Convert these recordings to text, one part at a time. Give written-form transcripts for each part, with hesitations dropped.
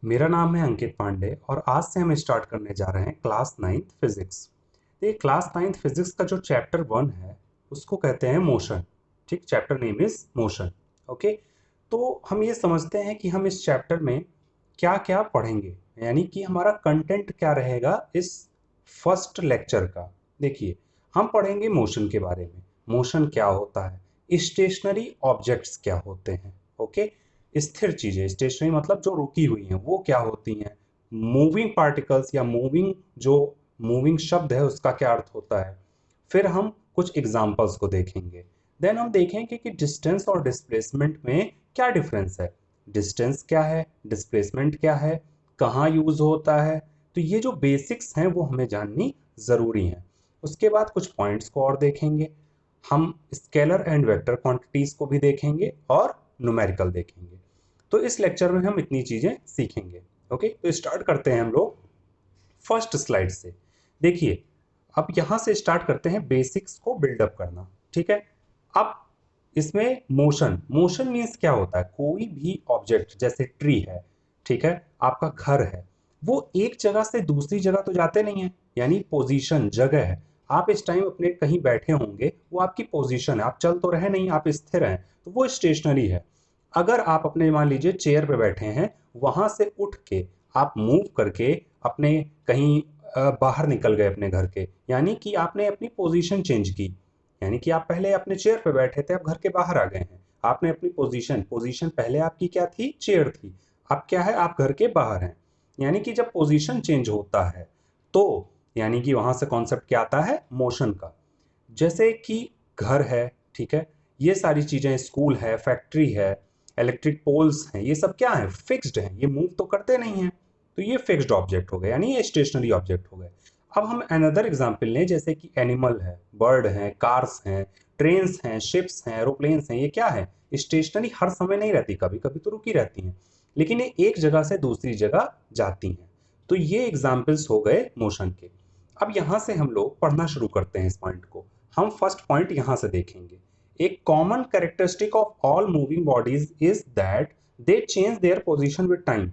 मेरा नाम है अंकित पांडे और आज से हम स्टार्ट करने जा रहे हैं क्लास 9th फिजिक्स। ये क्लास 9th फिजिक्स का जो चैप्टर 1 है उसको कहते हैं मोशन। ठीक, chapter name is motion. Okay, तो हम ये समझते हैं कि हम इस चैप्टर में क्या क्या पढ़ेंगे, यानी कि हमारा कंटेंट क्या रहेगा इस फर्स्ट लेक्चर का। देखिए, हम पढ़ेंगे मोशन के बारे में। मोशन क्या होता है, स्टेशनरी ऑब्जेक्ट्स क्या होते हैं। ओके, स्थिर चीजें, स्टेशनरी मतलब जो रुकी हुई हैं वो क्या होती हैं। मूविंग पार्टिकल्स या मूविंग, जो मूविंग शब्द है उसका क्या अर्थ होता है। फिर हम कुछ एग्जांपल्स को देखेंगे। देन हम देखेंगे कि डिस्टेंस और डिस्प्लेसमेंट में क्या डिफरेंस है, डिस्टेंस क्या है, डिस्प्लेसमेंट क्या है, कहाँ यूज होता है। तो ये जो बेसिक्स हैं वो हमें जाननी ज़रूरी हैं। उसके बाद कुछ पॉइंट्स को और देखेंगे। हम स्केलर एंड वेक्टर क्वांटिटीज को भी देखेंगे और न्यूमेरिकल देखेंगे। तो इस लेक्चर में हम इतनी चीज़ें सीखेंगे। ओके, तो स्टार्ट करते हैं हम लोग फर्स्ट स्लाइड से। देखिए, अब यहाँ से स्टार्ट करते हैं बेसिक्स को बिल्डअप करना। ठीक है, अब इसमें मोशन, मोशन मीन्स क्या होता है, कोई भी ऑब्जेक्ट जैसे ट्री है, ठीक है, आपका घर है, वो एक जगह से दूसरी जगह तो जाते नहीं है, यानी पोजीशन जगह है। आप इस टाइम अपने कहीं बैठे होंगे, वो आपकी पोजीशन है, आप चल तो रहे नहीं, आप स्थिर हैं, तो वो स्टेशनरी है। अगर आप अपने मान लीजिए चेयर पे बैठे हैं, वहां से उठ के आप मूव करके अपने कहीं बाहर निकल गए अपने घर के, यानी कि आपने अपनी पोजीशन चेंज की। यानी कि आप पहले अपने चेयर पे बैठे थे, अब घर के बाहर आ गए हैं, आपने अपनी पोजीशन, पोजीशन पहले आपकी क्या थी, चेयर थी, अब क्या है, आप घर के बाहर हैं। यानी कि जब पोजीशन चेंज होता है तो यानी कि वहां से कॉन्सेप्ट क्या आता है, मोशन का। जैसे कि घर है, ठीक है, ये सारी चीजें, स्कूल है, फैक्ट्री है, इलेक्ट्रिक पोल्स हैं, ये सब क्या है, फिक्स्ड हैं, ये मूव तो करते नहीं हैं। तो ये फिक्स्ड ऑब्जेक्ट हो गए, यानी ये स्टेशनरी ऑब्जेक्ट हो गए। अब हम अनदर एग्जांपल लें, जैसे कि एनिमल है, बर्ड है, कार्स हैं, ट्रेन्स हैं, शिप्स हैं, एरोप्लेन्स हैं, ये क्या है, स्टेशनरी हर समय नहीं रहती, कभी कभी तो रुकी रहती हैं, लेकिन ये एक जगह से दूसरी जगह जाती हैं। तो ये एग्जाम्पल्स हो गए मोशन के। अब यहाँ से हम लोग पढ़ना शुरू करते हैं इस पॉइंट को। हम फर्स्ट पॉइंट यहाँ से देखेंगे। एक common characteristic of all moving bodies is that they change their position with time.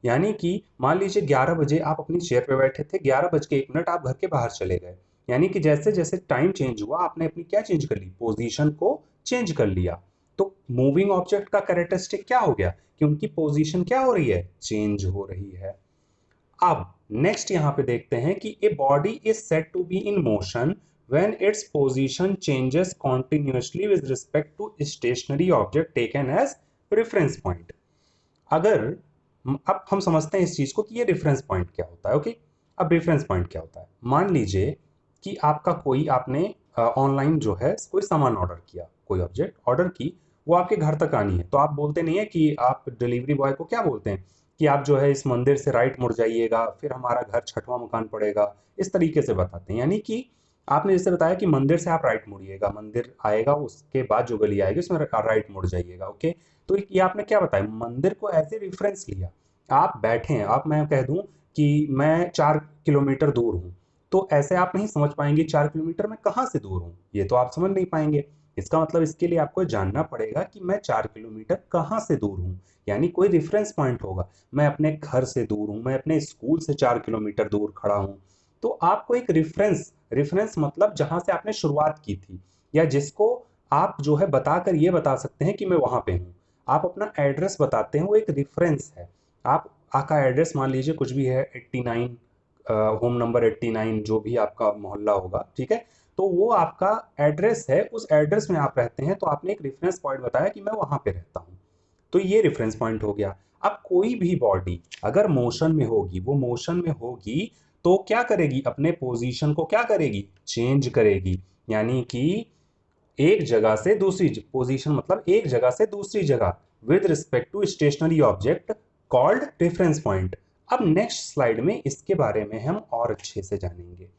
यानी कि मान लीजिए 11 बजे आप अपनी चेयर पे बैठे थे, 11 बज के 1 मिनट आप घर के बाहर चले गए, यानी कि जैसे जैसे टाइम चेंज हुआ आपने अपनी क्या चेंज कर ली, पोजीशन को चेंज कर लिया। तो मूविंग ऑब्जेक्ट का कैरेक्टरिस्टिक क्या हो गया, कि उनकी पोजीशन क्या हो रही है, चेंज हो रही है। अब नेक्स्ट यहां पे देखते हैं कि a body is said to be in motion when its position changes continuously with respect to stationary object taken as reference point. अगर अब हम समझते हैं इस चीज को कि ये रेफरेंस पॉइंट क्या होता है। ओके, अब रेफरेंस पॉइंट क्या होता है, मान लीजिए कि आपका कोई, आपने ऑनलाइन जो है कोई सामान ऑर्डर किया, कोई ऑब्जेक्ट ऑर्डर की, वो आपके घर तक आनी है, तो आप बोलते नहीं है कि आप डिलीवरी बॉय को क्या बोलते हैं कि आप जो है इस मंदिर से राइट मुड़ जाइएगा, फिर हमारा घर 6वां मकान पड़ेगा, इस तरीके से बताते हैं। यानी कि आपने जैसे बताया कि मंदिर से आप राइट मुड़िएगा, मंदिर आएगा उसके बाद जो गली आएगी उसमें राइट मुड़ जाइएगा। ओके, तो ये आपने क्या बताया, मंदिर को एज ए रेफरेंस लिया। आप बैठे हैं, आप, मैं कह दूं कि मैं 4 किलोमीटर दूर हूं, तो ऐसे आप नहीं समझ पाएंगे 4 किलोमीटर में कहाँ से दूर हूं, ये तो आप समझ नहीं पाएंगे। इसका मतलब इसके लिए आपको जानना पड़ेगा कि मैं 4 किलोमीटर कहाँ से दूर हूँ, यानी कोई रेफरेंस पॉइंट होगा। मैं अपने घर से दूर हूँ, मैं अपने स्कूल से 4 किलोमीटर दूर खड़ा हूँ। तो आपको एक रेफरेंस, रेफरेंस मतलब जहां से आपने शुरुआत की थी, या जिसको आप जो है बताकर ये बता सकते हैं कि मैं वहां पे हूँ। आप अपना एड्रेस बताते हैं, वो एक रेफरेंस है। आप आपका एड्रेस मान लीजिए कुछ भी है, 89, होम नंबर 89, जो भी आपका मोहल्ला होगा, ठीक है, तो वो आपका एड्रेस है, उस एड्रेस में आप रहते हैं, तो आपने एक रेफरेंस पॉइंट बताया कि मैं वहां पे रहता हूँ। तो ये रेफरेंस पॉइंट हो गया। अब कोई भी बॉडी अगर मोशन में होगी, वो मोशन में होगी तो क्या करेगी, अपने पोजीशन को क्या करेगी, चेंज करेगी। यानी कि एक जगह से दूसरी पोजीशन, मतलब एक जगह से दूसरी जगह with respect to stationary object called reference point. अब नेक्स्ट स्लाइड में इसके बारे में हम और अच्छे से जानेंगे।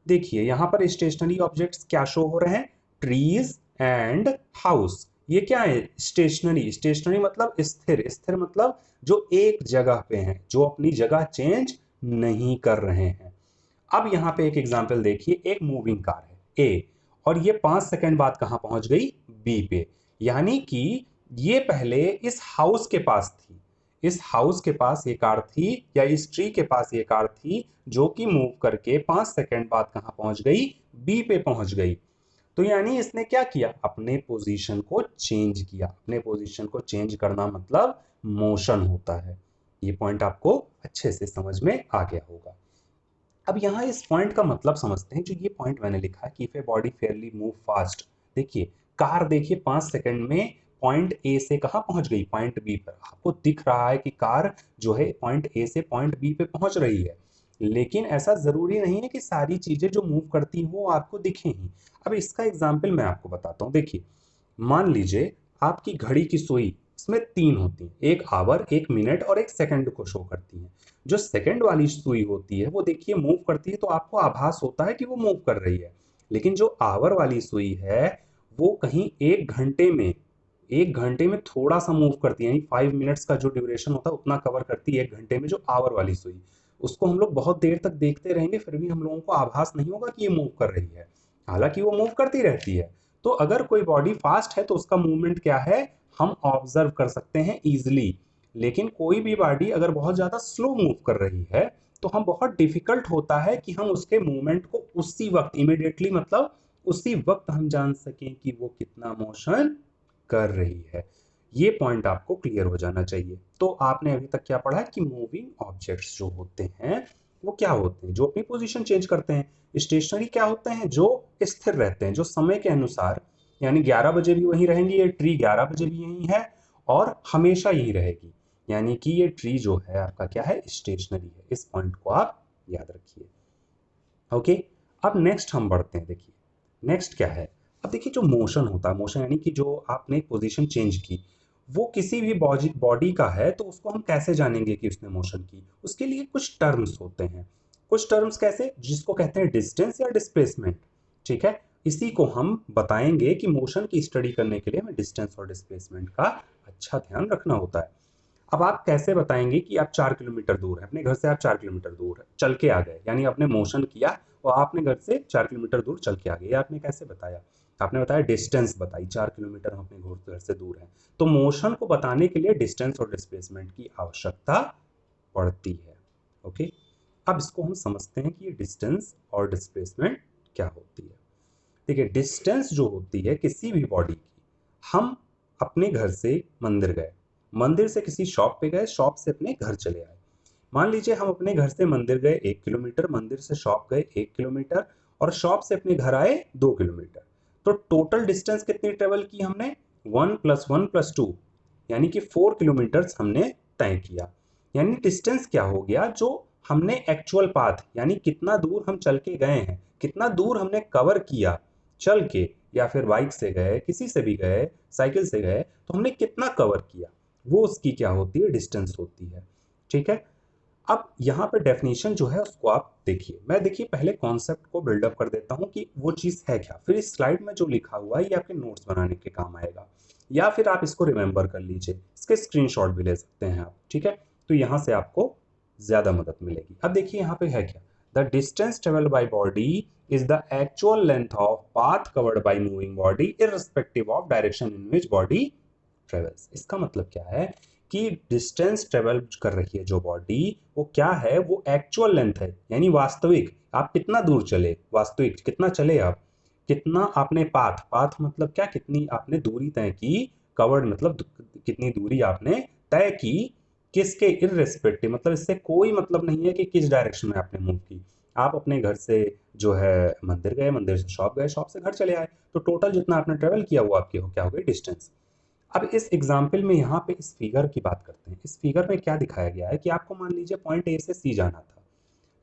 देखिए, यहां पर स्टेशनरी ऑब्जेक्ट्स क्या शो हो रहे हैं, ट्रीज एंड हाउस। ये क्या है, स्टेशनरी, स्टेशनरी मतलब स्थिर, स्थिर मतलब जो एक जगह पे हैं, जो अपनी जगह चेंज नहीं कर रहे हैं। अब यहाँ पे एक एग्जांपल देखिए, एक मूविंग कार है ए, और ये 5 सेकंड बाद कहाँ पहुंच गई, बी पे। यानी कि ये पहले इस हाउस के पास थी, इस हाउस के पास ये कार थी या इस ट्री के पास ये कार थी जो कि मूव करके 5 सेकंड बाद कहाँ पहुंच गई, बी पे पहुंच गई। तो यानी इसने क्या किया, अपने पोजीशन को चेंज किया। अपने पोजीशन को चेंज करना मतलब मोशन होता है। ये पॉइंट आपको अच्छे से समझ में आ गया होगा। अब यहाँ इस पॉइंट का मतलब समझते हैं। जो ये पॉइंट मैंने लिखा है कि if a body Fairlie move fast, देखिए कार देखिए 5 सेकंड में पॉइंट ए से कहाँ पहुंच गई, पॉइंट बी पर। आपको दिख रहा है कि कार जो है पॉइंट ए से पॉइंट बी पे पहुंच रही है, लेकिन ऐसा जरूरी नहीं है कि सारी चीजें जो मूव करती हो आपको दिखे ही। अब इसका एग्जाम्पल मैं आपको बताता हूँ। देखिए मान लीजिए आपकी घड़ी की सुई, इसमें 3 होती हैं, एक आवर, एक मिनट और एक सेकंड को शो करती हैं। जो सेकंड वाली सुई होती है वो देखिए मूव करती है तो आपको आभास होता है कि वो मूव कर रही है। लेकिन जो आवर वाली सुई है वो कहीं 1 घंटे में थोड़ा सा मूव करती है, यानी 5 मिनट्स का जो ड्यूरेशन होता है उतना कवर करती है 1 घंटे में जो आवर वाली सुई। उसको हम लोग बहुत देर तक देखते रहेंगे फिर भी हम लोगों को आभास नहीं होगा कि ये मूव कर रही है, हालांकि वो मूव करती रहती है। तो अगर कोई बॉडी फास्ट है तो उसका मूवमेंट क्या है, हम ऑब्जर्व कर सकते हैं इजिली। लेकिन कोई भी बॉडी अगर बहुत ज्यादा स्लो मूव कर रही है तो हम बहुत डिफिकल्ट होता है कि हम उसके मूवमेंट को उसी वक्त इमिडिएटली मतलब उसी वक्त हम जान सकें कि वो कितना मोशन कर रही है। ये पॉइंट आपको क्लियर हो जाना चाहिए। तो आपने अभी तक क्या पढ़ा है कि मूविंग ऑब्जेक्ट्स जो होते हैं वो क्या होते हैं, जो अपनी पोजीशन चेंज करते हैं। स्टेशनरी क्या होते हैं, जो स्थिर रहते हैं, जो समय के अनुसार, यानी 11 बजे भी वहीं रहेंगी, ये ट्री 11 बजे भी यहीं है और हमेशा यहीं रहेगी। यानी कि ये ट्री जो है आपका क्या है, स्टेशनरी है। इस पॉइंट को आप याद रखिए। ओके, अब नेक्स्ट हम बढ़ते हैं। देखिए नेक्स्ट क्या है, अब देखिए जो मोशन होता है, मोशन यानी कि जो आपने पोजीशन चेंज की, वो किसी भी बॉडी का है तो उसको हम कैसे जानेंगे कि उसने मोशन की। उसके लिए कुछ टर्म्स होते हैं। कुछ टर्म्स कैसे, जिसको कहते हैं डिस्टेंस या डिस्प्लेसमेंट। ठीक है, इसी को हम बताएंगे कि मोशन की स्टडी करने के लिए हमें डिस्टेंस और डिस्प्लेसमेंट का अच्छा ध्यान रखना होता है। अब आप कैसे बताएंगे कि आप 4 किलोमीटर दूर है अपने घर से, आप 4 किलोमीटर दूर है चल के आ गए, यानी आपने मोशन किया और आपने घर से 4 किलोमीटर दूर चल के आ गए, आपने कैसे बताया, आपने बताया डिस्टेंस बताई, 4 किलोमीटर हम अपने घर से दूर हैं। तो मोशन को बताने के लिए डिस्टेंस और डिस्प्लेसमेंट की आवश्यकता पड़ती है। ओके, अब इसको हम समझते हैं कि ये डिस्टेंस और डिस्प्लेसमेंट क्या होती है। देखिए डिस्टेंस जो होती है किसी भी बॉडी की, हम अपने घर से मंदिर गए, मंदिर से किसी शॉप पे गए, शॉप से अपने घर चले आए। मान लीजिए हम अपने घर से मंदिर गए 1 किलोमीटर, मंदिर से शॉप गए 1 किलोमीटर और शॉप से अपने घर आए 2 किलोमीटर। तो टोटल डिस्टेंस कितनी ट्रेवल की हमने, 1 + 1 + 2, यानी कि 4 किलोमीटर हमने तय किया। यानी डिस्टेंस क्या हो गया, जो हमने एक्चुअल पाथ यानी कितना दूर हम चल के गए हैं, कितना दूर हमने कवर किया चल के, या फिर बाइक से गए, किसी से भी गए, साइकिल से गए, तो हमने कितना कवर किया, वो उसकी क्या होती है, डिस्टेंस होती है। ठीक है, अब यहाँ पे डेफिनेशन जो है उसको आप देखिए। मैं देखिए पहले कॉन्सेप्ट को बिल्डअप कर देता हूँ कि वो चीज़ है क्या, फिर इस स्लाइड में जो लिखा हुआ है ये आपके नोट्स बनाने के काम आएगा, या फिर आप इसको रिमेंबर कर लीजिए, इसके स्क्रीनशॉट भी ले सकते हैं आप। ठीक है, तो यहाँ से आपको ज़्यादा मदद मिलेगी। अब देखिए यहाँ पे है क्या, the distance travel by body is the actual length of path covered by moving body irrespective of direction in which body travels. इसका मतलब क्या है कि डिस्टेंस ट्रेवल कर रही है जो बॉडी, वो क्या है, वो एक्चुअल लेंथ है, यानी वास्तविक आप कितना दूर चले, वास्तविक कितना चले आप, कितना आपने पाथ, पाथ मतलब क्या, कितनी आपने दूरी तय की, कवर्ड मतलब कितनी दूरी आपने तय की, किसके इररिस्पेक्टिव मतलब इससे कोई मतलब नहीं है कि किस डायरेक्शन में आपने मूव की। आप अपने घर से जो है मंदिर गए, मंदिर से शॉप गए, शॉप से घर चले आए, तो टोटल जितना आपने ट्रेवल किया वो आपकी हो क्या हो गई, डिस्टेंस। अब इस एग्जाम्पल में यहाँ पे इस फिगर की बात करते हैं। इस फिगर में क्या दिखाया गया है कि आपको मान लीजिए पॉइंट ए से सी जाना था,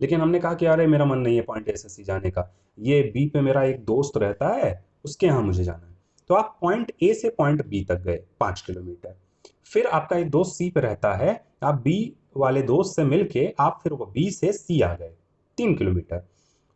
लेकिन हमने कहा कि अरे मेरा मन नहीं है पॉइंट ए से सी जाने का, ये बी पे मेरा एक दोस्त रहता है उसके यहाँ मुझे जाना है। तो आप पॉइंट ए से पॉइंट बी तक गए 5 किलोमीटर, फिर आपका एक दोस्त सी पे रहता है, आप बी वाले दोस्त से मिलके आप फिर बी से सी आ गए 3 किलोमीटर।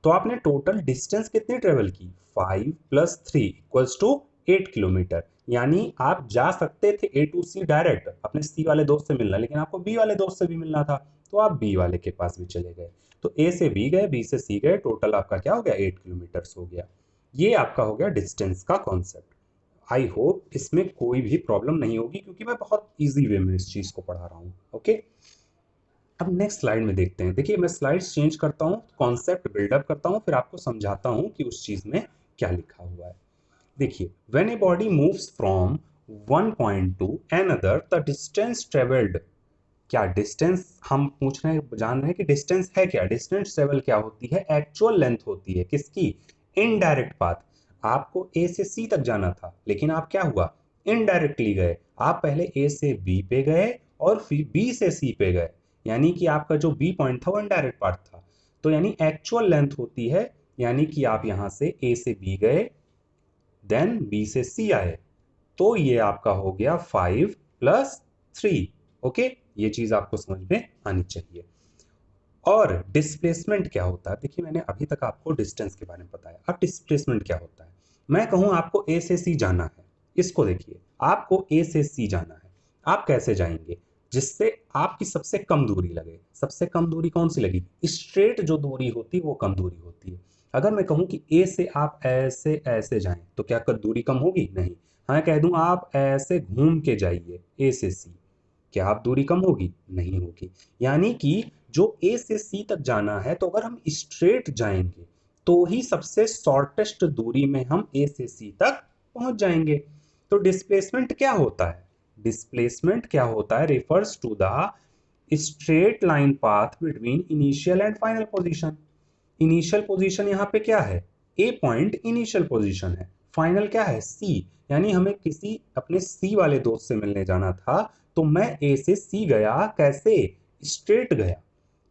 तो आपने टोटल डिस्टेंस कितनी ट्रेवल की, 5 + 3 = 8 किलोमीटर। यानी आप जा सकते थे ए टू सी डायरेक्ट अपने सी वाले दोस्त से मिलना, लेकिन आपको बी वाले दोस्त से भी मिलना था, तो आप बी वाले के पास भी चले गए। तो ए से बी गए, बी से सी गए, टोटल आपका क्या हो गया, 8 किलोमीटर हो गया। ये आपका हो गया डिस्टेंस का कॉन्सेप्ट। आई होप इसमें कोई भी प्रॉब्लम नहीं होगी, क्योंकि मैं बहुत इजी वे में इस चीज़ को पढ़ा रहा हूँ। ओके, अब नेक्स्ट स्लाइड में देखते हैं। देखिए मैं स्लाइड्स चेंज करता हूँ, कॉन्सेप्ट बिल्डअप करता हूँ, फिर आपको समझाता हूँ कि उस चीज़ में क्या लिखा हुआ है। देखिए, when a body moves from one point two another the distance travelled, क्या डिस्टेंस हम पूछ रहे हैं, जान रहे हैं कि डिस्टेंस है क्या? डिस्टेंस ट्रेवल क्या होती है? एक्चुअल लेंथ होती है किसकी? Indirect path. आपको ए से सी तक जाना था, लेकिन आप क्या हुआ, इनडायरेक्टली गए। आप पहले ए से बी पे गए और फिर बी से सी पे गए, यानी कि आपका जो बी पॉइंट था वो इनडायरेक्ट पाथ था। तो यानी एक्चुअल लेंथ होती है, यानी कि आप यहां से ए से बी गए, देन बी से सी आए, तो ये आपका हो गया 5 + 3। ओके, ये चीज आपको समझ में आनी चाहिए। और डिस्प्लेसमेंट क्या होता है? देखिए मैंने अभी तक आपको डिस्टेंस के बारे में बताया, अब डिस्प्लेसमेंट क्या होता है। मैं कहूं आपको ए से सी जाना है, इसको देखिए, आपको ए से सी जाना है, आप कैसे जाएंगे? जिससे आपकी सबसे कम दूरी लगे। सबसे कम दूरी कौन सी लगी? स्ट्रेट जो दूरी होती है वो कम दूरी होती है। अगर मैं कहूं कि ए से आप ऐसे ऐसे जाएं, तो क्या दूरी कम होगी? नहीं। हाँ, कह दूं आप ऐसे घूम के जाइए ए से सी, क्या आप दूरी कम होगी? नहीं होगी। यानी कि जो ए से सी तक जाना है, तो अगर हम स्ट्रेट जाएंगे तो ही सबसे शॉर्टेस्ट दूरी में हम ए से सी तक पहुंच जाएंगे। तो डिस्प्लेसमेंट क्या होता है? डिस्प्लेसमेंट क्या होता है? Refers to the straight line path between initial and final position. Initial position यहाँ पे क्या है? ए पॉइंट इनिशियल पोजीशन है, फाइनल क्या है? सी। यानी हमें किसी अपने सी वाले दोस्त से मिलने जाना था, तो मैं ए से सी गया, कैसे? स्ट्रेट गया,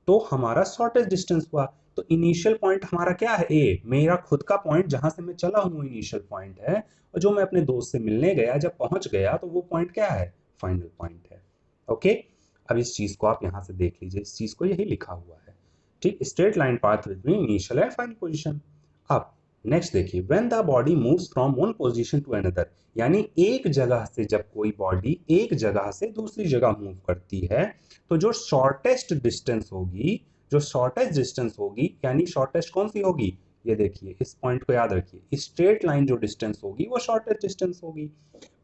तो हमारा शॉर्टेस्ट डिस्टेंस हुआ। तो इनिशियल पॉइंट हमारा क्या है? ए, मेरा खुद का पॉइंट जहां से मैं चला हूं इनिशियल पॉइंट है, और जो मैं अपने दोस्त से मिलने गया, जब पहुंच गया तो वो पॉइंट क्या है? फाइनल पॉइंट है। ओके, अब इस चीज को आप यहां से देख लीजिए, इस चीज को यही लिखा हुआ है। ठीक, straight line path between initial and final position. अब नेक्स्ट देखिए, when the body moves from one position to another, यानी एक जगह से जब कोई बॉडी एक जगह से दूसरी जगह मूव करती है, तो जो शॉर्टेस्ट डिस्टेंस होगी, जो शॉर्टेस्ट डिस्टेंस होगी, यानी शॉर्टेस्ट कौन सी होगी? ये देखिए, इस पॉइंट को याद रखिए, स्ट्रेट लाइन जो डिस्टेंस होगी वो शॉर्टेस्ट डिस्टेंस होगी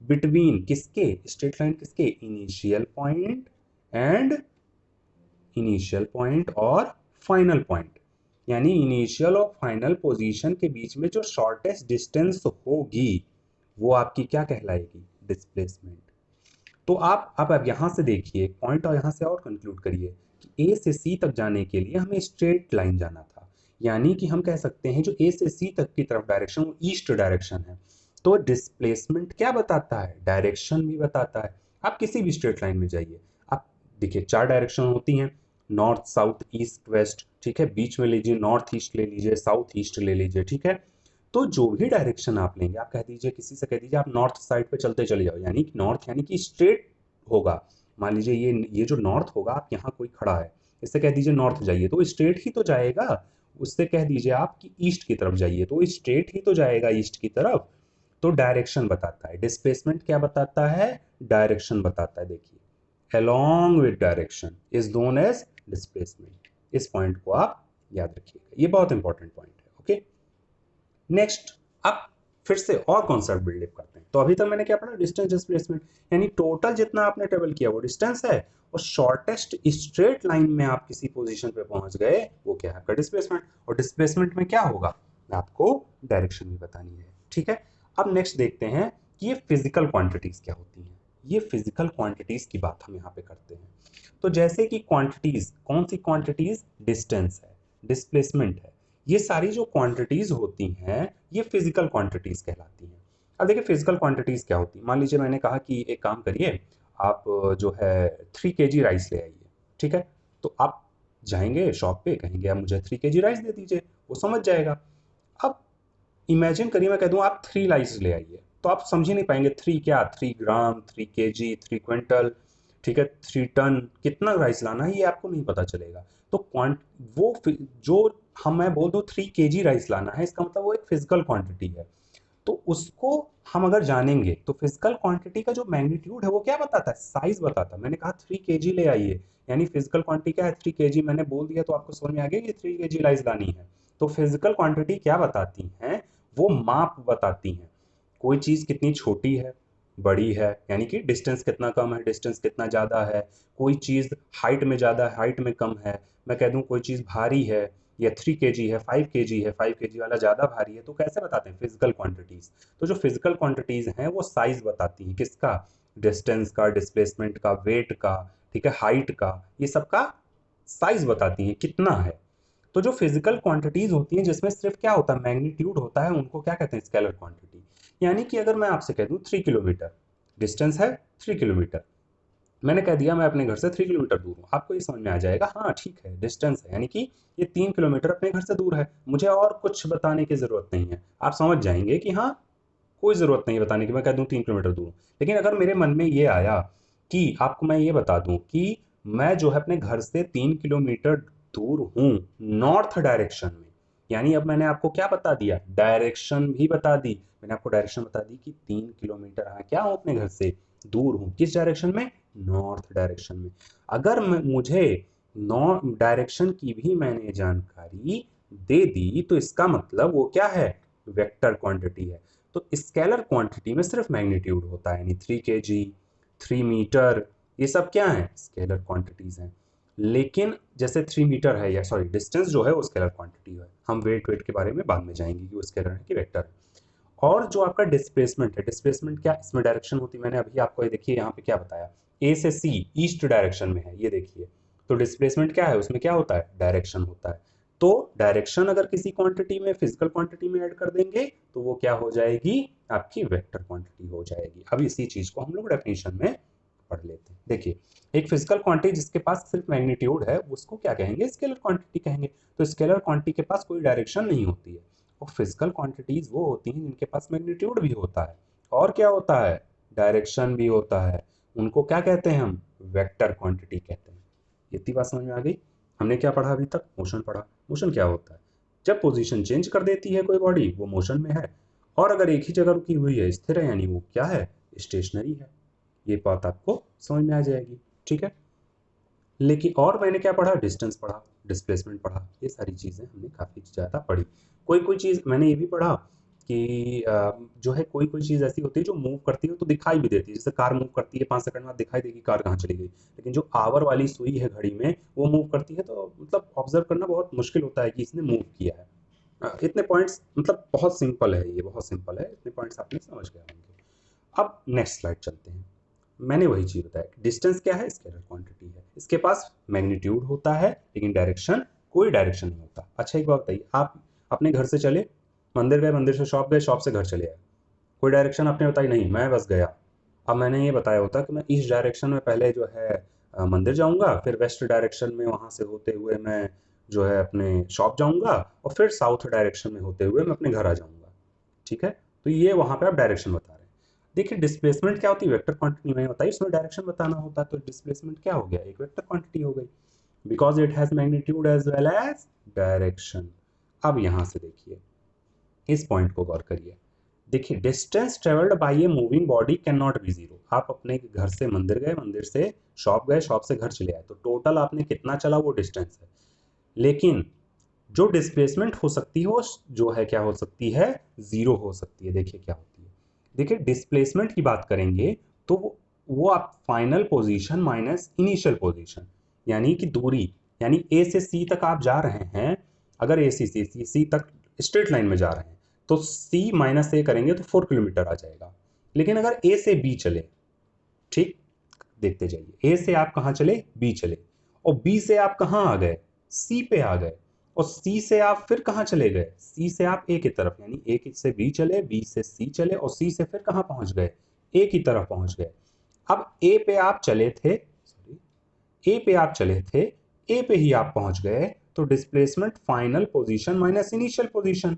बिटवीन किसके? स्ट्रेट लाइन किसके? Initial point and initial point और फाइनल पॉइंट, यानी इनिशियल और फाइनल पोजीशन के बीच में जो शॉर्टेस्ट डिस्टेंस होगी वो आपकी क्या कहलाएगी? डिस्प्लेसमेंट। तो आप अब यहां से देखिए एक पॉइंट, और यहां से और कंक्लूड करिए कि ए से सी तक जाने के लिए हमें स्ट्रेट लाइन जाना था, यानी कि हम कह सकते हैं जो ए से सी तक की तरफ डायरेक्शन वो ईस्ट डायरेक्शन है। तो डिस्प्लेसमेंट क्या बताता है? डायरेक्शन भी बताता है। आप किसी भी स्ट्रेट लाइन में जाइए, आप देखिए 4 डायरेक्शन होती हैं, नॉर्थ साउथ ईस्ट वेस्ट, ठीक है, बीच में लीजिए नॉर्थ ईस्ट ले लीजिए, साउथ ईस्ट ले लीजिए, ठीक है। तो जो भी डायरेक्शन आप लेंगे, आप कह दीजिए किसी से कह दीजिए आप नॉर्थ साइड पे चलते चले जाओ, यानी कि नॉर्थ यानी कि स्ट्रेट होगा। मान लीजिए ये जो नॉर्थ होगा, आप यहाँ कोई खड़ा है, इससे कह दीजिए नॉर्थ जाइए, तो स्ट्रेट ही तो जाएगा। उससे कह दीजिए आप कि ईस्ट की तरफ जाइए, तो स्ट्रेट ही तो जाएगा ईस्ट की तरफ। तो डायरेक्शन बताता है। डिस्प्लेसमेंट क्या बताता है? डायरेक्शन बताता है। देखिए, along with direction is known as displacement। इस पॉइंट को आप याद रखिएगा, ये बहुत इंपॉर्टेंट पॉइंट है। ओके, नेक्स्ट, अब फिर से और कॉन्सेप्ट बिल्डअप करते हैं। तो अभी तक मैंने क्या पढ़ा? डिस्टेंस डिस्प्लेसमेंट, यानी टोटल जितना आपने ट्रेवल किया वो डिस्टेंस है, और शॉर्टेस्ट स्ट्रेट लाइन में आप किसी पोजीशन पे पहुंच गए वो क्या है? आपका डिस्प्लेसमेंट। और डिस्प्लेसमेंट में क्या होगा? आपको डायरेक्शन भी बतानी है, ठीक है। अब नेक्स्ट देखते हैं कि ये फिजिकल क्वांटिटीज क्या होती हैं। ये फिजिकल क्वांटिटीज की बात हम यहाँ पे करते हैं। तो जैसे कि क्वांटिटीज, कौन सी क्वांटिटीज? डिस्टेंस है, डिस्प्लेसमेंट है, ये सारी जो क्वांटिटीज होती हैं ये फिजिकल क्वांटिटीज कहलाती हैं। अब देखिए फिजिकल क्वांटिटीज क्या होती है। मान लीजिए मैंने कहा कि एक काम करिए, आप जो है 3 kg राइस ले आइए, ठीक है। तो आप जाएंगे शॉप पे, कहेंगे आप मुझे 3 kg राइस दे दीजिए, वो समझ जाएगा। अब इमेजिन करिए मैं कह दूं आप 3 राइस ले आइए, तो आप समझ ही नहीं पाएंगे। 3 क्या? 3 ग्राम, 3 kg, 3 क्विंटल, ठीक है, 3 टन, कितना राइस लाना है ये आपको नहीं पता चलेगा। तो क्वांट वो जो हम मैं बोल दूं 3 kg राइस लाना है, इसका मतलब वो एक फिजिकल क्वांटिटी है। तो उसको हम अगर जानेंगे तो फिजिकल क्वांटिटी का जो मैग्नीट्यूड है वो क्या बताता है? साइज बताता है। मैंने कहा 3 kg ले आइए, यानी फिजिकल क्वांटिटी क्या है? 3 kg। मैंने बोल दिया तो आपको समझ में आ गया कि 3 kg राइस लानी है। तो फिजिकल क्वांटिटी क्या बताती हैं? वो माप बताती हैं। कोई चीज़ कितनी छोटी है, बड़ी है, यानी कि डिस्टेंस कितना कम है, डिस्टेंस कितना ज़्यादा है। कोई चीज़ हाइट में ज़्यादा है, हाइट में कम है। मैं कह दूँ कोई चीज़ भारी है, या 3 केजी है, 5 केजी है, 5 केजी वाला ज़्यादा भारी है, तो कैसे बताते हैं? Physical quantities. तो जो फिजिकल क्वांटिटीज़ हैं वो साइज बताती हैं, किसका? डिस्टेंस का, डिस्प्लेसमेंट का, वेट का, ठीक है, हाइट का, ये सब का साइज बताती हैं कितना है। तो जो फिजिकल क्वांटिटीज होती हैं जिसमें सिर्फ क्या होता है, मैग्नीट्यूड होता है, उनको क्या कहते हैं? Scalar quantity. यानी कि अगर मैं आपसे कह दूं 3 किलोमीटर, डिस्टेंस है 3 किलोमीटर, मैंने कह दिया मैं अपने घर से 3 किलोमीटर दूर हूँ, आपको ये समझ में आ जाएगा, हाँ ठीक है डिस्टेंस है, यानी कि ये 3 किलोमीटर अपने घर से दूर है, मुझे और कुछ बताने की जरूरत नहीं है। आप समझ जाएंगे कि हाँ, कोई ज़रूरत नहीं बताने की, मैं कह दूँ 3 किलोमीटर दूर हूँ। लेकिन अगर मेरे मन में ये आया कि आपको मैं ये बता दूँ कि मैं जो है अपने घर से 3 किलोमीटर दूर हूँ नॉर्थ डायरेक्शन में, यानी अब मैंने आपको क्या बता दिया? डायरेक्शन भी बता दी। मैंने आपको डायरेक्शन बता दी कि 3 किलोमीटर हाँ क्या हूँ अपने घर से दूर हूँ, किस डायरेक्शन में? नॉर्थ डायरेक्शन में। अगर मुझे नॉर्थ डायरेक्शन की भी मैंने जानकारी दे दी तो इसका मतलब वो क्या है? वेक्टर क्वांटिटी है। तो स्केलर क्वांटिटी में सिर्फ मैग्नीट्यूड होता है, यानी 3 केजी, 3 मीटर, ये सब क्या है? स्केलर क्वांटिटीज हैं। लेकिन जैसे 3 मीटर है, या सॉरी डिस्टेंस जो है वो स्केलर क्वांटिटी है। हम वेट के बारे में बाद में जाएंगे कि वो स्केलर है कि वेक्टर है। और जो आपका डिस्प्लेसमेंट है, डिस्प्लेसमेंट क्या इसमें डायरेक्शन होती है? मैंने अभी आपको ये देखिए यहाँ पे क्या बताया, ए से सी ईस्ट डायरेक्शन में है, ये देखिए। तो डिस्प्लेसमेंट क्या है, उसमें क्या होता है? डायरेक्शन होता है। तो डायरेक्शन अगर किसी क्वांटिटी में, फिजिकल क्वांटिटी में ऐड कर देंगे तो वो क्या हो जाएगी? आपकी वेक्टर क्वांटिटी हो जाएगी। अब इसी चीज को हम लोग डेफिनेशन में पढ़ लेते हैं। देखिए, एक फिजिकल क्वांटिटी जिसके पास सिर्फ मैग्नीट्यूड है उसको क्या कहेंगे? स्केलर क्वांटिटी कहेंगे। तो स्केलर क्वांटिटी के पास कोई डायरेक्शन नहीं होती है। और फिजिकल क्वांटिटीज वो होती हैं जिनके पास मैग्नीट्यूड भी होता है, और क्या होता है? डायरेक्शन भी होता है। उनको क्या कहते हैं हम? वेक्टर क्वांटिटी कहते हैं। इतनी बात समझ में आ गई? हमने क्या पढ़ा अभी तक? मोशन पढ़ा। मोशन क्या होता है? जब पोजीशन चेंज कर देती है कोई बॉडी, वो मोशन में है। और अगर एक ही जगह रुकी हुई है, स्थिर है, यानी वो क्या है? स्टेशनरी है। ये बात आपको समझ में आ जाएगी, ठीक है। लेकिन और मैंने क्या पढ़ा? डिस्टेंस पढ़ा, डिस्प्लेसमेंट पढ़ा, ये सारी चीज़ें हमने काफ़ी ज़्यादा पढ़ी। कोई कोई चीज़ मैंने ये भी पढ़ा कि जो है कोई कोई चीज़ ऐसी होती है जो मूव करती है तो दिखाई भी देती है। जैसे कार मूव करती है, 5 सेकंड बाद दिखाई देगी कार कहाँ चली गई। लेकिन जो आवर वाली सुई है घड़ी में, वो मूव करती है तो मतलब ऑब्जर्व करना बहुत मुश्किल होता है कि इसने मूव किया है। इतने पॉइंट्स, मतलब बहुत सिंपल है, ये बहुत सिंपल है, इतने पॉइंट्स आपने समझ गए होंगे। अब नेक्स्ट स्लाइड चलते हैं। मैंने वही चीज बताया, डिस्टेंस क्या है? स्केलर क्वांटिटी है। इसके पास मैग्नीट्यूड होता है लेकिन डायरेक्शन, कोई डायरेक्शन नहीं होता। अच्छा एक बात बताइए, आप अपने घर से चले, मंदिर गए, मंदिर से शॉप गए, शॉप से घर चले आए, कोई डायरेक्शन आपने बताई? नहीं, मैं बस गया। अब मैंने ये बताया होता कि मैं ईस्ट डायरेक्शन में पहले जो है मंदिर जाऊंगा, फिर वेस्ट डायरेक्शन में वहां से होते हुए मैं जो है अपने शॉप जाऊंगा, और फिर साउथ डायरेक्शन में होते हुए मैं अपने घर आ जाऊंगा। ठीक है, तो ये वहां पे आप डायरेक्शन बता रहे हैं। देखिए डिस्प्लेसमेंट क्या होती है? वेक्टर क्वांटिटी में होता है, इसमें डायरेक्शन बताना होता है। तो डिस्प्लेसमेंट क्या हो गया? एक वेक्टर क्वांटिटी हो गई, because it has magnitude as well as direction. अब यहां से देखिए, इस पॉइंट को गौर करिए। देखिए, distance travelled by a moving body can not be zero. आप अपने घर से मंदिर गए, मंदिर से शॉप गए, शॉप से घर चले आए, तो टोटल आपने कितना चला वो डिस्टेंस है। लेकिन जो डिस्प्लेसमेंट हो सकती है वो जो है क्या हो सकती है? जीरो हो सकती है। देखिए क्या होती है, देखिए डिस्प्लेसमेंट की बात करेंगे तो वो आप final position minus initial position, यानी कि दूरी, यानी ए से सी तक आप जा रहे हैं। अगर ए सी तक स्ट्रेट लाइन में जा रहे हैं तो सी माइनस ए करेंगे तो 4 किलोमीटर आ जाएगा। लेकिन अगर ए से बी चले, ठीक, देखते जाइए, ए से आप कहाँ चले? बी चले, और बी से आप कहाँ आ गए? सी पे आ गए, और सी से आप फिर कहाँ चले गए? सी से आप ए की तरफ, यानी ए से बी चले, बी से सी चले, और सी से फिर कहाँ पहुंच गए? ए की तरफ पहुंच गए। अब ए पे आप चले थे, सॉरी, ए पे आप चले थे, ए पे ही आप पहुंच गए, तो displacement final position minus initial position.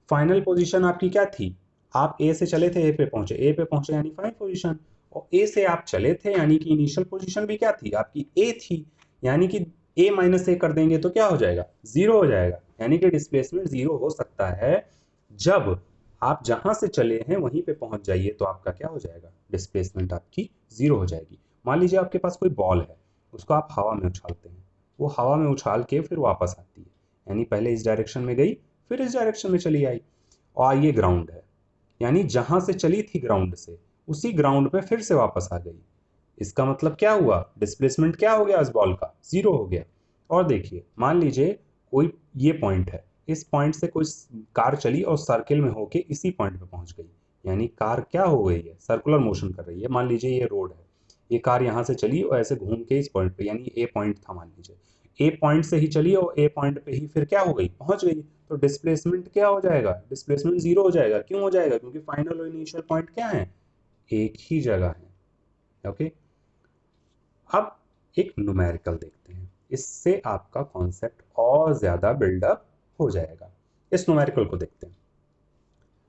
Final position आपकी क्या थी? आप ए से चले थे, ए पे पहुंचे यानी फाइनल पोजीशन, और ए से आप चले थे यानी कि इनिशियल पोजीशन भी क्या थी आपकी? ए थी। यानी कि ए माइनस ए कर देंगे तो क्या हो जाएगा? जीरो हो जाएगा। यानी कि डिस्प्लेसमेंट जीरो हो सकता है जब आप जहां से चले हैं वहीं पे पहुंच जाइए, तो आपका क्या हो जाएगा? डिस्प्लेसमेंट आपकी जीरो हो जाएगी। मान लीजिए आपके पास कोई बॉल है, उसको आप हवा में उछालते हैं, वो हवा में उछाल के फिर वापस आती है, यानी पहले इस डायरेक्शन में गई, फिर इस डायरेक्शन में चली आई। और ये ग्राउंड है, यानी जहां से चली थी ग्राउंड से उसी ग्राउंड पे फिर से वापस आ गई। इसका मतलब क्या हुआ, डिस्प्लेसमेंट क्या हो गया इस बॉल का, जीरो हो गया। और देखिए मान लीजिए कोई ये पॉइंट है, इस पॉइंट से कोई कार चली और सर्किल में होके इसी पॉइंट पे पहुंच गई, यानी कार क्या हो गई है, सर्कुलर मोशन कर रही है। मान लीजिए ये रोड है, ये कार यहाँ से चली और ऐसे घूम के इस पॉइंट पे, यानी ए पॉइंट था मान लीजिए, ए पॉइंट से ही चली और ए पॉइंट पे ही फिर क्या हो गई, पहुंच गई। तो डिस्प्लेसमेंट क्या हो जाएगा, डिस्प्लेसमेंट जीरो हो जाएगा। क्यों हो जाएगा, क्योंकि फाइनल और इनिशियल पॉइंट क्या है, एक ही जगह है। ओके, अब एक न्यूमेरिकल देखते हैं, इससे आपका कॉन्सेप्ट और ज्यादा बिल्डअप हो जाएगा। इस न्यूमेरिकल को देखते हैं,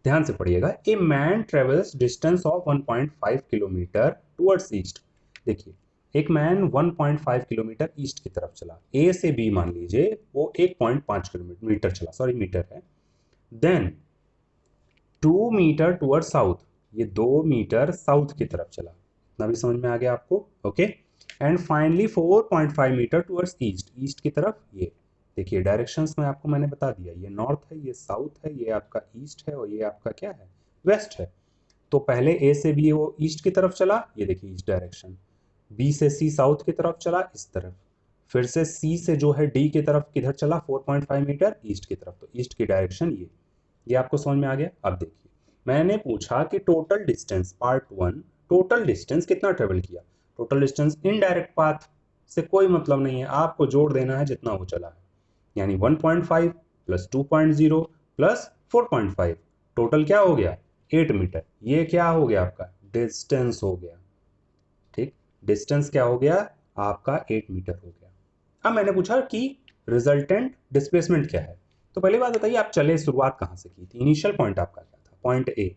ध्यान से पढ़िएगा। A man travels distance of 1.5 kilometre towards east. देखिए एक मैन 1.5 किलोमीटर ईस्ट की तरफ चला, ए से बी मान लीजिए वो 1.5 किलोमीटर मीटर चला, सॉरी मीटर है। देन 2 मीटर टुवर्ड साउथ, ये 2 मीटर साउथ की तरफ चला। इतना भी समझ में आ गया आपको, okay. And finally 4.5 metre towards east, east की तरफ। ये देखिए डायरेक्शंस में आपको मैंने बता दिया, ये नॉर्थ है, ये साउथ है, ये आपका ईस्ट है और ये आपका क्या है, वेस्ट है। तो पहले ए से बी वो ईस्ट की तरफ चला, ये देखिए ईस्ट डायरेक्शन। बी से सी साउथ की तरफ चला इस तरफ। फिर से सी से जो है डी की तरफ किधर चला, 4.5 मीटर ईस्ट की तरफ। तो ईस्ट की डायरेक्शन ये आपको समझ में आ गया। अब देखिए मैंने पूछा कि total distance, part 1, total distance कितना ट्रेवल किया। टोटल डिस्टेंस इनडायरेक्ट पाथ से कोई मतलब नहीं है, आपको जोड़ देना है जितना वो चला है, यानी 1.5 प्लस 2.0 प्लस 4.5, टोटल क्या हो गया 8 मीटर। ये क्या हो गया आपका डिस्टेंस हो गया, ठीक, डिस्टेंस क्या हो गया आपका 8 मीटर हो गया। अब मैंने पूछा कि रिजल्टेंट डिस्प्लेसमेंट क्या है। तो पहली बात बताइए आप चले शुरुआत कहां से की थी, इनिशियल पॉइंट आपका क्या था, पॉइंट ए,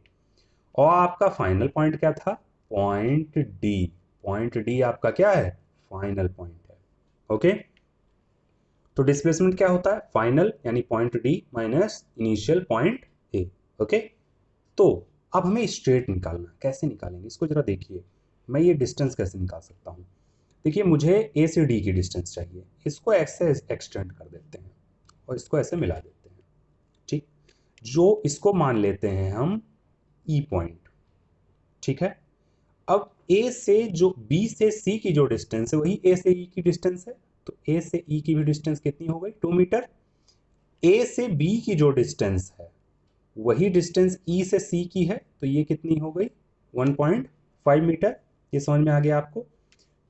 और आपका फाइनल पॉइंट क्या था, पॉइंट डी। पॉइंट डी आपका क्या है, फाइनल पॉइंट है। ओके, तो डिस्प्लेसमेंट क्या होता है, फाइनल यानी point D minus initial point A. Okay, तो अब हमें स्ट्रेट निकालना है, कैसे निकालेंगे इसको जरा देखिए। मैं ये डिस्टेंस कैसे निकाल सकता हूँ, देखिए मुझे ए से डी की डिस्टेंस चाहिए, इसको ऐसे एक्सटेंड कर देते हैं और इसको ऐसे मिला देते हैं, ठीक। जो इसको मान लेते हैं हम ई पॉइंट, ठीक है। अब ए से जो बी से सी की जो डिस्टेंस है वही ए से ई की डिस्टेंस है, तो ए से ई की भी डिस्टेंस कितनी हो गई 2 मीटर। ए से बी की जो डिस्टेंस है वही डिस्टेंस ई से सी की है, तो ये कितनी हो गई 1.5 मीटर। ये समझ में आ गया आपको।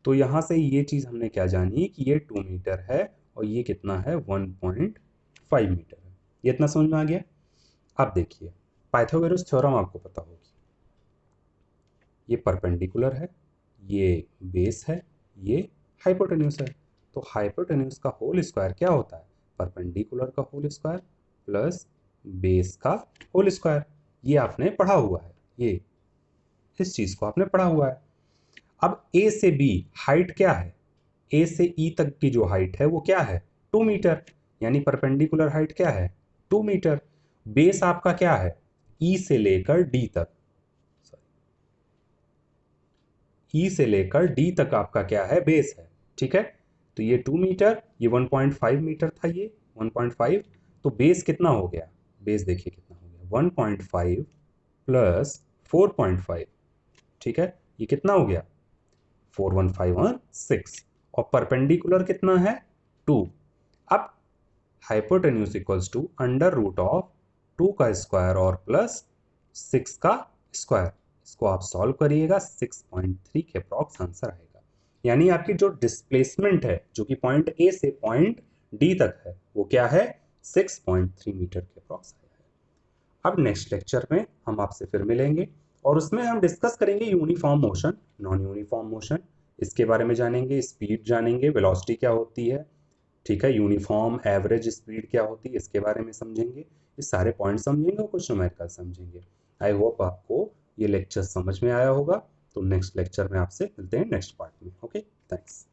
तो यहां से ये चीज हमने क्या जानी कि ये 2 मीटर है और ये कितना है 1.5 मीटर है। ये इतना समझ में आ गया। अब देखिए पाइथागोरस थ्योरम आपको पता होगी, ये परपेंडिकुलर है, ये बेस है, ये हाइपोटेन्यूस है। तो हाइपोटेन्यूस का होल स्क्वायर क्या होता है, परपेंडिकुलर का होल स्क्वायर प्लस बेस का होल स्क्वायर। ये आपने पढ़ा हुआ है, ये इस चीज को आपने पढ़ा हुआ है। अब ए से बी हाइट क्या है, ए से ई तक की जो हाइट है वो क्या है 2 मीटर, यानी परपेंडिकुलर हाइट क्या है 2 मीटर। बेस आपका क्या है ई से लेकर डी तक, ई से लेकर डी तक आपका क्या है बेस है, ठीक है। तो ये 2 मीटर, ये 1.5 मीटर था, ये 1.5। तो बेस कितना हो गया, बेस देखिए कितना हो गया 1.5 प्लस 4.5, ठीक है। ये कितना हो गया 4156, और परपेंडिकुलर कितना है 2। अब hypotenuse equals to under root of 2 का स्क्वायर और प्लस 6 का स्क्वायर। इसको आप सॉल्व करिएगा 6.3 के अप्रॉक्स आंसर आएगा। यानी आपकी जो डिस्प्लेसमेंट है जो कि पॉइंट ए से पॉइंट डी तक है वो क्या है 6.3 मीटर के अप्रॉक्स आया है। अब नेक्स्ट लेक्चर में हम आपसे फिर मिलेंगे और उसमें हम डिस्कस करेंगे uniform motion, non uniform motion, इसके बारे में जानेंगे, स्पीड जानेंगे, वेलोसिटी क्या होती है, ठीक है, यूनिफॉर्म एवरेज स्पीड क्या होती है इसके बारे में समझेंगे। ये सारे पॉइंट समझेंगे और कुछ न्यूमेरिकल समझेंगे। आई होप आपको ये लेक्चर समझ में आया होगा। तो नेक्स्ट लेक्चर में आपसे मिलते हैं नेक्स्ट पार्ट में। Okay, thanks.